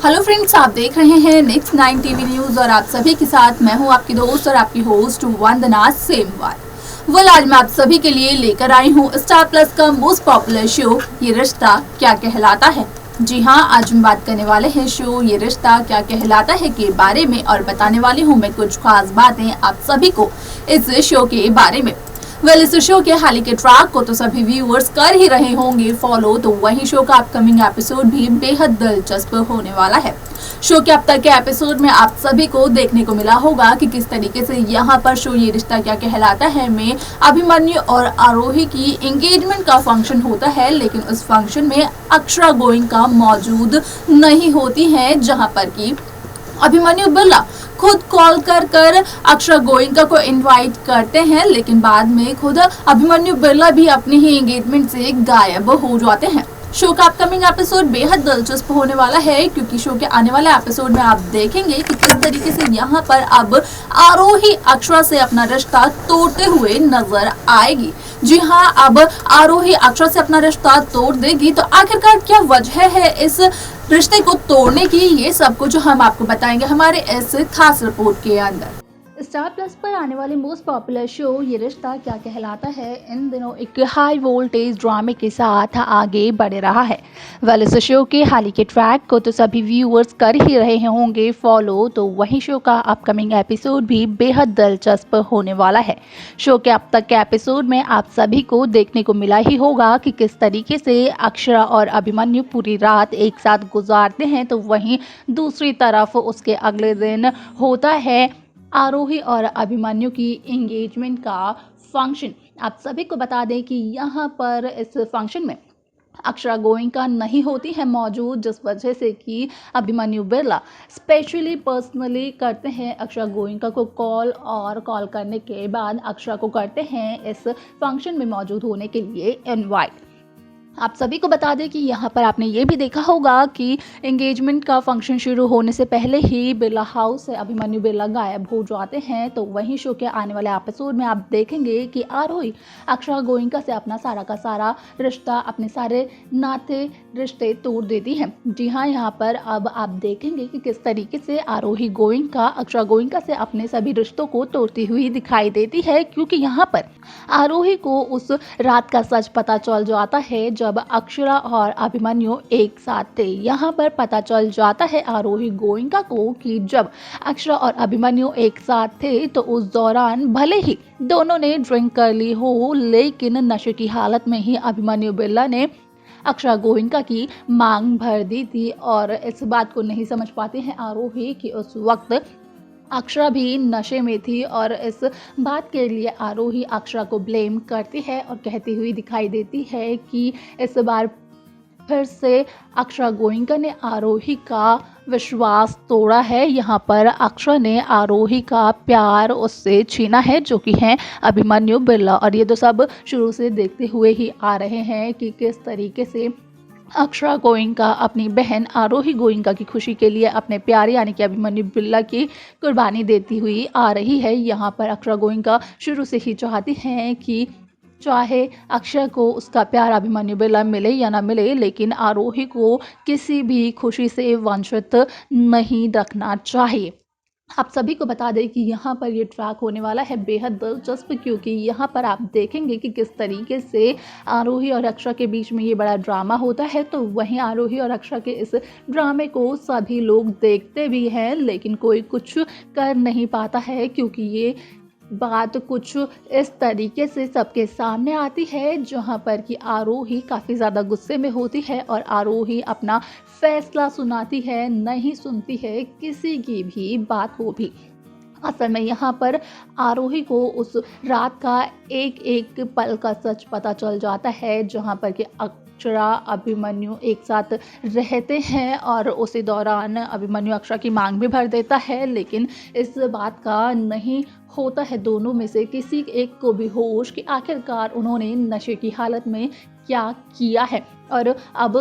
Hello friends, आप देख रहे हैं नेक्स्ट 9 टीवी न्यूज और आप सभी के साथ मैं हूं आपकी दोस्त और आपकी होस्ट वंदना सेमवाल। आज मैं आप सभी के लिए लेकर आई हूं स्टार प्लस का मोस्ट पॉपुलर शो ये रिश्ता क्या कहलाता है। जी हां, आज हम बात करने वाले हैं शो ये रिश्ता क्या कहलाता है के बारे में और बताने वाली हूं मैं कुछ खास बातें आप सभी को इस शो के बारे में। इस शो के हाल ही के ट्रैक को तो सभी व्यूअर्स कर ही रहे होंगे फॉलो, तो वही शो का अपकमिंग एपिसोड भी बेहद दिलचस्प होने वाला है। शो के अब तक के एपिसोड में आप सभी को देखने को मिला होगा कि किस तरीके से यहाँ पर शो ये रिश्ता क्या कहलाता है में अभिमन्यु और आरोही की एंगेजमेंट का फंक्शन होता है, लेकिन उस फंक्शन में अक्षरा गोइंका मौजूद नहीं होती है, जहाँ पर की अभिमन्यु बिरला खुद कॉल कर अक्षरा गोइंका को इनवाइट करते हैं, लेकिन बाद में खुद अभिमन्यु बिरला भी अपनी ही एंगेजमेंट से गायब हो जाते हैं। शो का अपकमिंग एपिसोड बेहद दिलचस्प होने वाला है, क्योंकि शो के आने वाले एपिसोड में आप देखेंगे कि किस तरीके से यहाँ पर अब आरोही अक्षरा से अपना रिश्ता तोड़ते हुए नजर आएगी। जी हाँ, अब आरोही अक्षरा से अपना रिश्ता तोड़ देगी, तो आखिरकार क्या वजह है इस रिश्ते को तोड़ने की, ये सब कुछ हम आपको बताएंगे हमारे इस खास रिपोर्ट के अंदर। स्टार प्लस पर आने वाले मोस्ट पॉपुलर शो ये रिश्ता क्या कहलाता है इन दिनों एक हाई वोल्टेज ड्रामे के साथ आगे बढ़ रहा है। इस शो के हाल ही के ट्रैक को तो सभी व्यूअर्स कर ही रहे होंगे फॉलो, तो वही शो का अपकमिंग एपिसोड भी बेहद दिलचस्प होने वाला है। शो के अब तक के एपिसोड में आप सभी को देखने को मिला ही होगा कि किस तरीके से अक्षरा और अभिमन्यु पूरी रात एक साथ गुजारते हैं, तो वहीं दूसरी तरफ उसके अगले दिन होता है आरोही और अभिमन्यु की एंगेजमेंट का फंक्शन। आप सभी को बता दें कि यहाँ पर इस फंक्शन में अक्षरा गोइंका नहीं होती है मौजूद, जिस वजह से कि अभिमन्यु बिरला स्पेशली पर्सनली करते हैं अक्षरा गोइंका को कॉल, और कॉल करने के बाद अक्षरा को करते हैं इस फंक्शन में मौजूद होने के लिए इनवाइट। आप सभी को बता दें कि यहाँ पर आपने ये भी देखा होगा कि एंगेजमेंट का फंक्शन शुरू होने से पहले ही बिरला हाउस से अभिमन्यु बिरला गायब हो जाते हैं, तो वहीं शो के आने वाले एपिसोड में आप देखेंगे कि आरोही अक्षरा गोइंका से अपना सारा का सारा रिश्ता, अपने सारे नाते रिश्ते तोड़ देती हैं। जी हाँ, यहाँ पर अब आप देखेंगे कि किस तरीके से आरोही गोइंका अक्षरा गोइंका से अपने सभी रिश्तों को तोड़ती हुई दिखाई देती है, क्योंकि यहाँ पर आरोही को उस रात का सच पता चल जाता है जब अक्षरा और अभिमन्यु एक साथ थे। यहाँ पर पता चल जाता है आरोही गोइंका को कि जब अक्षरा और अभिमन्यु एक साथ थे तो उस दौरान भले ही दोनों ने ड्रिंक कर ली हो, लेकिन नशे की हालत में ही अभिमन्यु बिरला ने अक्षरा गोइंका की मांग भर दी थी। और इस बात को नहीं समझ पाते हैं आरोही कि उस वक्त अक्षरा भी नशे में थी, और इस बात के लिए आरोही अक्षरा को ब्लेम करती है और कहती हुई दिखाई देती है कि इस बार फिर से अक्षरा गोइंका ने आरोही का विश्वास तोड़ा है। यहाँ पर अक्षरा ने आरोही का प्यार उससे छीना है, जो कि है अभिमन्यु बिरला। और ये तो सब शुरू से देखते हुए ही आ रहे हैं कि किस तरीके से अक्षरा गोइंका अपनी बहन आरोही गोइंका की खुशी के लिए अपने प्यारे यानी कि अभिमन्यु बिरला की कुर्बानी देती हुई आ रही है। यहाँ पर अक्षरा गोइंका शुरू से ही चाहती हैं कि चाहे अक्षरा को उसका प्यार अभिमन्यु बिरला मिले या ना मिले, लेकिन आरोही को किसी भी खुशी से वंचित नहीं रखना चाहिए। आप सभी को बता दें कि यहाँ पर ये ट्रैक होने वाला है बेहद दिलचस्प, क्योंकि यहाँ पर आप देखेंगे कि किस तरीके से आरोही और अक्षरा के बीच में ये बड़ा ड्रामा होता है, तो वहीं आरोही और अक्षरा के इस ड्रामे को सभी लोग देखते भी हैं, लेकिन कोई कुछ कर नहीं पाता है, क्योंकि ये बात कुछ इस तरीके से सबके सामने आती है जहाँ पर कि आरोही काफ़ी ज़्यादा गुस्से में होती है और आरोही अपना फैसला सुनाती है, नहीं सुनती है किसी की भी बात को भी। असल में यहाँ पर आरोही को उस रात का एक एक पल का सच पता चल जाता है, जहाँ पर कि अक्षरा अभिमन्यु एक साथ रहते हैं, और उसी दौरान अभिमन्यु अक्षरा की मांग भी भर देता है, लेकिन इस बात का नहीं होता है दोनों में से किसी एक को भी होश कि आखिरकार उन्होंने नशे की हालत में क्या किया है। और अब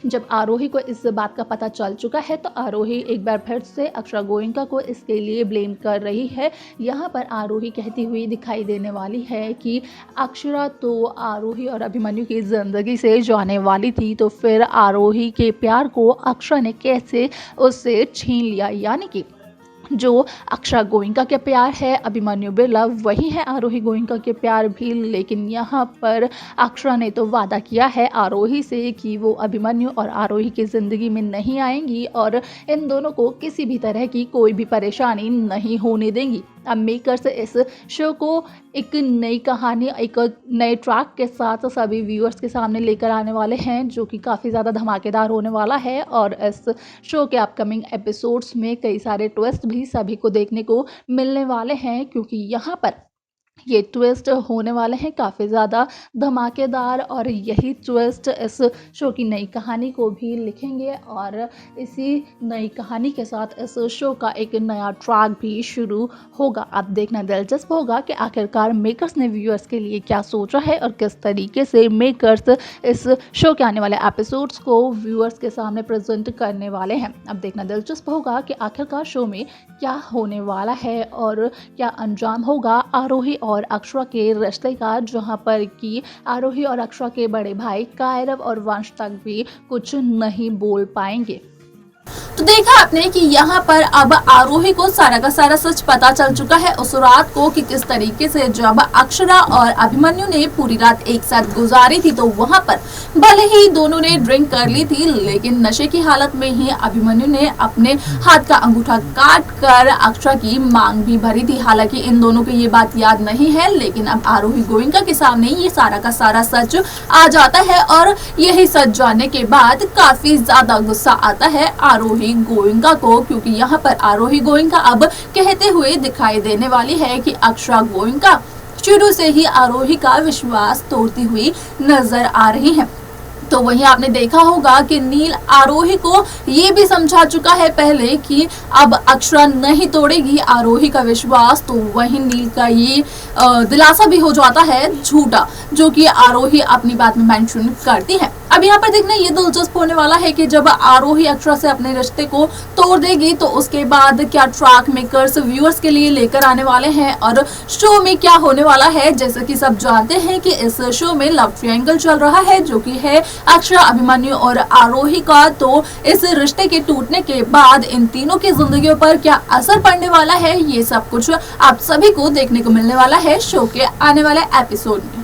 जब आरोही को इस बात का पता चल चुका है तो आरोही एक बार फिर से अक्षरा गोयनका को इसके लिए ब्लेम कर रही है। यहाँ पर आरोही कहती हुई दिखाई देने वाली है कि अक्षरा तो आरोही और अभिमन्यु की ज़िंदगी से जाने वाली थी, तो फिर आरोही के प्यार को अक्षरा ने कैसे उससे छीन लिया। यानी कि जो अक्षरा गोयनका के प्यार है अभिमन्यु बिरला, वही है आरोही गोयनका के प्यार भी। लेकिन यहाँ पर अक्षरा ने तो वादा किया है आरोही से कि वो अभिमन्यु और आरोही की ज़िंदगी में नहीं आएंगी और इन दोनों को किसी भी तरह की कोई भी परेशानी नहीं होने देंगी। अब मेकर्स इस शो को एक नई कहानी, एक नए ट्रैक के साथ सभी व्यूअर्स के सामने लेकर आने वाले हैं, जो कि काफ़ी ज़्यादा धमाकेदार होने वाला है। और इस शो के अपकमिंग एपिसोड्स में कई सारे ट्विस्ट भी सभी को देखने को मिलने वाले हैं, क्योंकि यहाँ पर ये ट्विस्ट होने वाले हैं काफ़ी ज़्यादा धमाकेदार। और यही ट्विस्ट इस शो की नई कहानी को भी लिखेंगे और इसी नई कहानी के साथ इस शो का एक नया ट्रैक भी शुरू होगा। अब देखना दिलचस्प होगा कि आखिरकार मेकर्स ने व्यूअर्स के लिए क्या सोचा है और किस तरीके से मेकर्स इस शो के आने वाले एपिसोड्स को व्यूअर्स के सामने प्रेजेंट करने वाले हैं। अब देखना दिलचस्प होगा कि आखिरकार शो में क्या होने वाला है और क्या अंजाम होगा आरोही और अक्षरा के रिश्ते का, जहां पर कि आरोही और अक्षरा के बड़े भाई कायरव और वंश तक भी कुछ नहीं बोल पाएंगे। तो देखा आपने कि यहाँ पर अब आरोही को सारा का सारा सच पता चल चुका है उस रात को कि किस तरीके से जब अक्षरा और अभिमन्यु ने पूरी रात एक साथ गुजारी थी, तो वहाँ पर भले ही दोनों ने ड्रिंक कर ली थी, लेकिन नशे की हालत में ही अभिमन्यु ने अपने हाथ का अंगूठा काट कर अक्षरा की मांग भी भरी थी। हालांकि इन दोनों को ये बात याद नहीं है, लेकिन अब आरोही गोयनका के सामने ये सारा का सारा सच आ जाता है और यही सच जानने के बाद काफी ज्यादा गुस्सा आता है आरोही गोयनका को, क्योंकि यहाँ पर आरोही गोयनका अब कहते हुए दिखाई देने वाली है कि अक्षरा गोयनका शुरू से ही आरोही का विश्वास तोड़ती हुई नजर आ रही है। तो वहीं आपने देखा होगा कि नील आरोही को ये भी समझा चुका है पहले कि अब अक्षरा नहीं तोड़ेगी आरोही का विश्वास, तो वहीं नील का ये दिलासा भी हो जाता है झूठा, जो कि आरोही अपनी बात में मेंशन करती है। अब यहाँ पर देखना ये दिलचस्प होने वाला है कि जब आरोही अक्षरा से अपने रिश्ते को तोड़ देगी तो उसके बाद क्या ट्रैक मेकर्स व्यूअर्स के लिए लेकर आने वाले हैं और शो में क्या होने वाला है। जैसे कि सब जानते हैं कि इस शो में लव ट्रायंगल चल रहा है, जो कि है अक्षरा, अभिमन्यु और आरोही का। तो इस रिश्ते के टूटने के बाद इन तीनों की जिंदगियों पर क्या असर पड़ने वाला है, ये सब कुछ आप सभी को देखने को मिलने वाला है शो के आने वाले एपिसोड में।